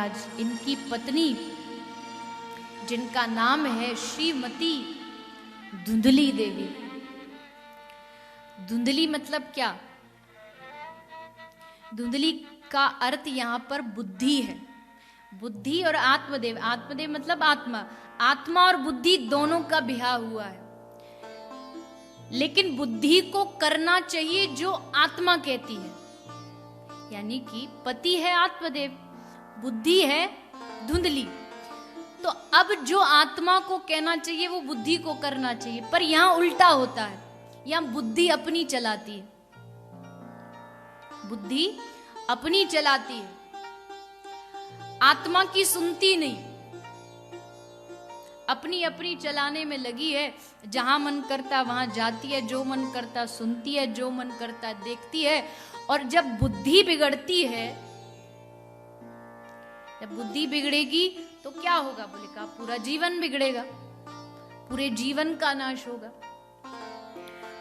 महाराज, इनकी पत्नी जिनका नाम है श्रीमती धुंधली देवी। धुंधली मतलब क्या? धुंधली का अर्थ यहां पर बुद्धि है। बुद्धि और आत्मदेव, आत्मदेव मतलब आत्मा, आत्मा और बुद्धि दोनों का ब्याह हुआ है। लेकिन बुद्धि को करना चाहिए जो आत्मा कहती है, यानी कि पति है आत्मदेव, बुद्धि है धुंधली। तो अब जो आत्मा को कहना चाहिए वो बुद्धि को करना चाहिए, पर यहां उल्टा होता है। यहां बुद्धि अपनी चलाती है, बुद्धि अपनी चलाती है, आत्मा की सुनती नहीं, अपनी अपनी चलाने में लगी है। जहां मन करता वहां जाती है, जो मन करता सुनती है, जो मन करता देखती है। और जब बुद्धि बिगड़ती है, जब बुद्धि बिगड़ेगी तो क्या होगा? बोले का पूरा जीवन बिगड़ेगा, पूरे जीवन का नाश होगा।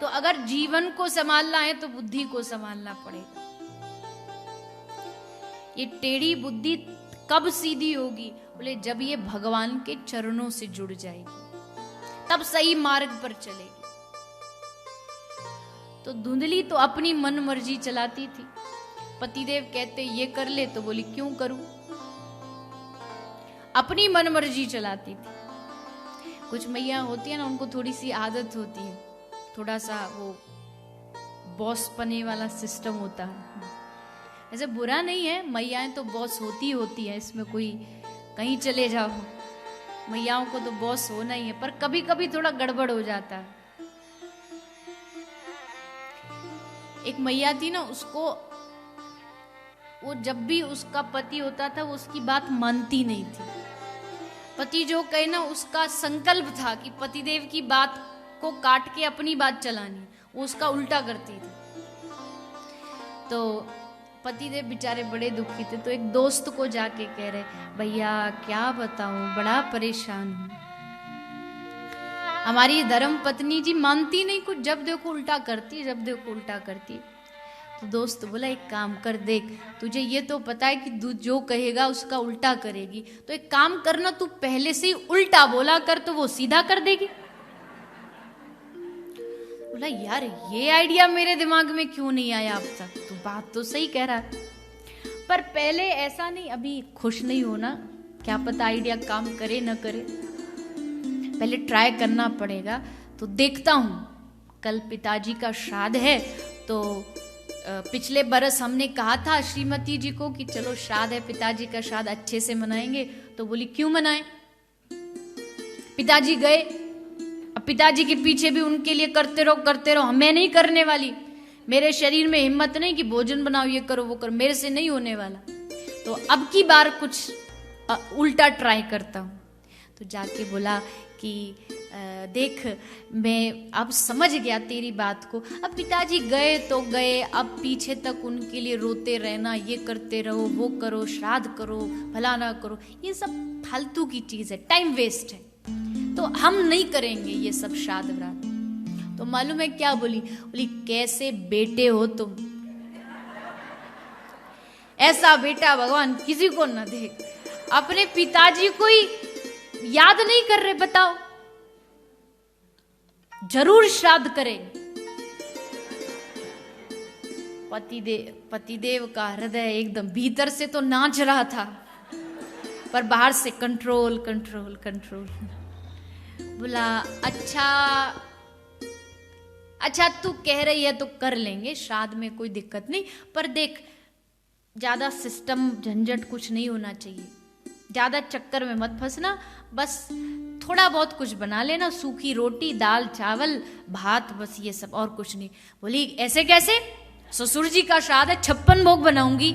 तो अगर जीवन को संभालना है तो बुद्धि को संभालना पड़ेगा। ये टेढ़ी बुद्धि कब सीधी होगी? बोले जब ये भगवान के चरणों से जुड़ जाएगी, तब सही मार्ग पर चलेगी। तो धुंधली तो अपनी मन मर्जी चलाती थी। पतिदेव कहते ये कर ले, तो बोली क्यों करूं? अपनी मन मर्जी चलाती थी। कुछ मैया होती है ना, उनको थोड़ी सी आदत होती है, थोड़ा सा वो बॉस पने वाला सिस्टम होता है। ऐसे बुरा नहीं है, मैयाएं तो बॉस होती है, इसमें कोई कहीं चले जाओ, मैयाओं को तो बॉस होना ही है। पर कभी कभी थोड़ा गड़बड़ हो जाता है। एक मैया थी ना, उसको वो जब भी उसका पति होता था वो उसकी बात मानती नहीं थी। पति जो कहे ना, उसका संकल्प था कि पतिदेव की बात को काट के अपनी बात चलानी, वो उसका उल्टा करती थी। तो पतिदेव बेचारे बड़े दुखी थे। तो एक दोस्त को जाके कह रहे, भैया क्या बताऊं, बड़ा परेशान हूं, हमारी धर्म पत्नी जी मानती नहीं कुछ, जब देखो उल्टा करती, जब देखो उल्टा करती। तो दोस्त बोला एक काम कर, देख तुझे ये तो पता है कि तू जो कहेगा उसका उल्टा करेगी, तो एक काम करना, तू पहले से ही उल्टा बोला कर, तो वो सीधा कर देगी। बोला यार ये आइडिया मेरे दिमाग में क्यों नहीं आया अब तक, तो बात तो सही कह रहा है। पर पहले ऐसा नहीं, अभी खुश नहीं होना, क्या पता आइडिया काम करे न करे, पहले ट्राई करना पड़ेगा। तो देखता हूं, कल पिताजी का श्राद्ध है, तो पिछले बरस हमने कहा था श्रीमती जी को कि चलो श्राद्ध है, पिताजी का श्राद्ध अच्छे से मनाएंगे। तो बोली क्यों मनाएं? पिताजी गए, अब पिताजी के पीछे भी उनके लिए करते रहो, मैं नहीं करने वाली, मेरे शरीर में हिम्मत नहीं कि भोजन बनाओ, ये करो वो करो, मेरे से नहीं होने वाला। तो अब की बार कुछ उल्टा ट्राई करता हूं। तो जाके बोला कि देख मैं अब समझ गया तेरी बात को, अब पिताजी गए तो गए, अब पीछे तक उनके लिए रोते रहना, ये करते रहो, वो करो, श्राद्ध करो, फलाना करो, ये सब फालतू की चीज है, टाइम वेस्ट है, तो हम नहीं करेंगे ये सब श्राद्ध व्राद्ध। तो मालूम है क्या बोली? बोली कैसे बेटे हो तुम, ऐसा बेटा भगवान किसी को न दे। अपने पिताजी को ही याद नहीं कर रहे, बताओ, जरूर श्राद्ध करें। पतिदेव का हृदय एकदम भीतर से तो नाच रहा था, पर बाहर से कंट्रोल कंट्रोल कंट्रोल। बोला अच्छा तू कह रही है तो कर लेंगे, श्राद्ध में कोई दिक्कत नहीं, पर देख ज्यादा सिस्टम झंझट कुछ नहीं होना चाहिए, ज्यादा चक्कर में मत फंसना, बस थोड़ा बहुत कुछ बना लेना, सूखी रोटी, दाल चावल भात, बस ये सब, और कुछ नहीं। बोली ऐसे कैसे, ससुर जी का श्राद्ध है, 56 भोग बनाऊंगी।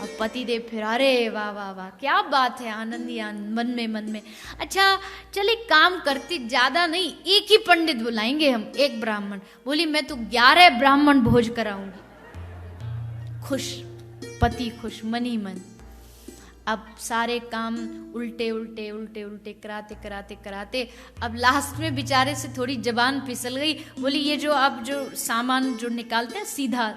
अब पतिदेव फिर अरे वाह वाह वाह क्या बात है, आनंद ही आनंद, मन में। अच्छा चल एक काम करती, ज्यादा नहीं, एक ही पंडित बुलाएंगे हम, एक ब्राह्मण। बोली मैं तो 11 ब्राह्मण भोज कराऊंगी। खुश पति, खुश मन ही मन। अब सारे काम उल्टे उल्टे उल्टे उल्टे कराते कराते कराते अब लास्ट में बेचारे से थोड़ी जबान फिसल गई। बोली ये जो अब जो सामान जो निकालते हैं सीधा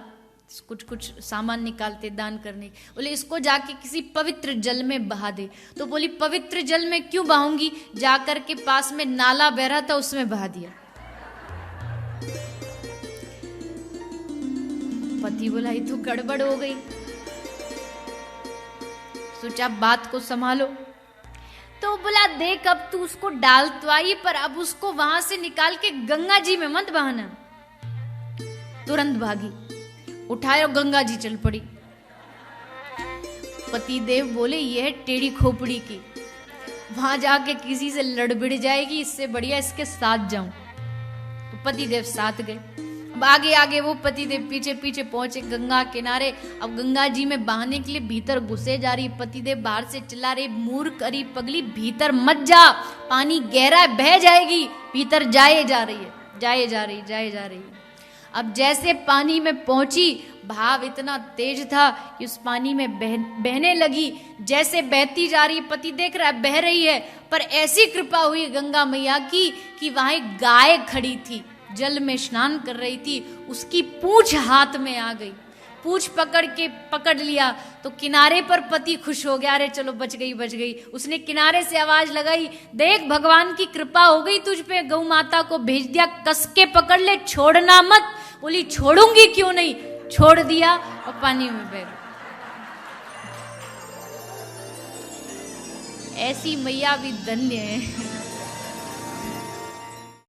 कुछ कुछ सामान निकालते दान करने। बोले इसको जाके किसी पवित्र जल में बहा दे। तो बोली पवित्र जल में क्यों बहाऊंगी, जाकर के पास में नाला बह रहा था उसमें बहा दिया। पति बोला ये तो गड़बड़ हो गई, सोचा बात को संभालो। तो बोला देख अब तू उसको डाल तो आई, पर अब उसको वहां से निकाल के गंगा जी में मत बहाना। तुरंत भागी, उठाए और गंगा जी चल पड़ी। पति देव बोले ये है टेढ़ी खोपड़ी की, वहां जाके किसी से लड़ भिड़ जाएगी, इससे बढ़िया इसके साथ जाऊं। तो पति देव साथ गए। अब आगे आगे वो पति देव पीछे पीछे पहुंचे गंगा किनारे। अब गंगा जी में बहाने के लिए भीतर घुसे जा रही, पति देव बाहर से चिल्ला रहे मूर्ख अरी पगली भीतर मत जा, पानी गहरा है बह जाएगी। भीतर जाए जा रही है, जाए जा रही है। अब जैसे पानी में पहुंची, भाव इतना तेज था कि उस पानी में बहने लगी। जैसे बहती जा रही, पति देख रहा है बह रही है, पर ऐसी कृपा हुई गंगा मैया की कि वहां एक गाय खड़ी थी, जल में स्नान कर रही थी, उसकी पूंछ हाथ में आ गई। पूंछ पकड़ लिया तो किनारे पर पति खुश हो गया, अरे चलो बच गई। उसने किनारे से आवाज लगाई, देख भगवान की कृपा हो गई तुझ पे, गौ माता को भेज दिया, कस के पकड़ ले, छोड़ना मत। बोली छोड़ूंगी क्यों नहीं, छोड़ दिया और पानी में बह गई। ऐसी मैया भी धन्य है।